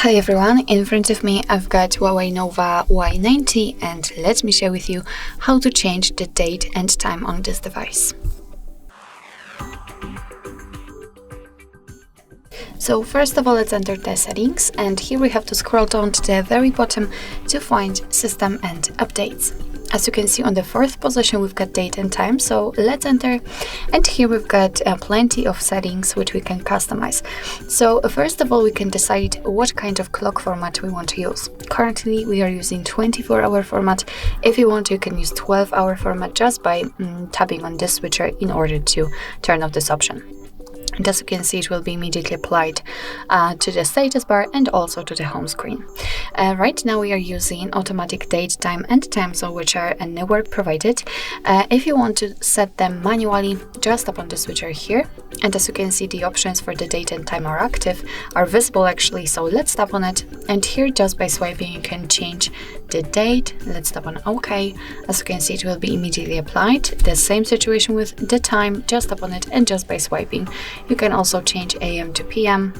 Hi everyone, in front of me I've got HUAWEI Nova Y90 and let me share with you how to change the date and time on this device. So first of all, let's enter the settings, and here we have to scroll down to the very bottom to find system and updates. As you can see, on the fourth position we've got date and time, so let's enter, and here we've got plenty of settings which we can customize. So first of all, we can decide what kind of clock format we want to use. Currently we are using 24-hour format. If you want, you can use 12-hour format just by tapping on this switcher in order to turn off this option. And as you can see, it will be immediately applied to the status bar and also to the home screen. Right now we are using automatic date, time and time zone, which are nowhere provided. If you want to set them manually, just tap on the switcher here. And as you can see, the options for the date and time are active, are visible actually. So let's tap on it. And here, just by swiping, you can change the date. Let's tap on OK. As you can see, it will be immediately applied. The same situation with the time, just tap on it, and just by swiping, you can also change AM to PM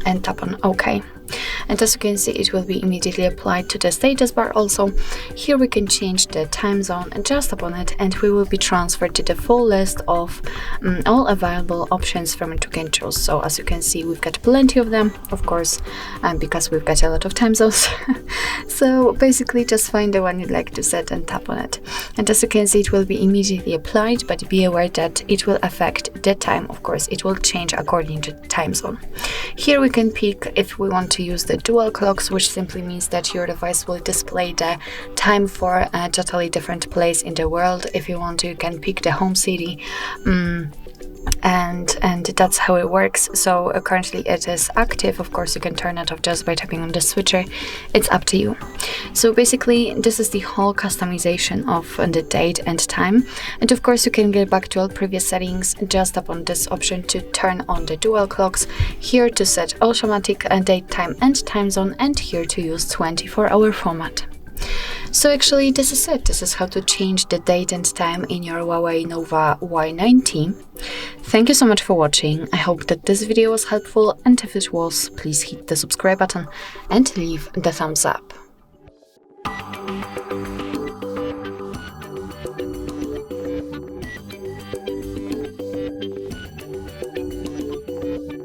and tap on OK. And as you can see, it will be immediately applied to the status bar also. Here we can change the time zone and just tap on it, and we will be transferred to the full list of all available options from which we can choose. So as you can see, we've got plenty of them, of course, because we've got a lot of time zones. So basically just find the one you'd like to set and tap on it. And as you can see, it will be immediately applied, but be aware that it will affect the time. Of course, it will change according to the time zone. Here we can pick if we want to use the dual clocks, which simply means that your device will display the time for a totally different place in the world. If you want to, you can pick the home city, and that's how it works. So currently it is active. Of course, you can turn it off just by tapping on the switcher. It's up to you. So basically, this is the whole customization of the date and time. And of course, you can get back to all previous settings. Just tap on this option to turn on the dual clocks, here to set automatic date, time and time zone, and here to use 24-hour format. So actually, this is it. This is how to change the date and time in your HUAWEI Nova Y90. Thank you so much for watching. I hope that this video was helpful, and if it was, please hit the subscribe button and leave the thumbs up.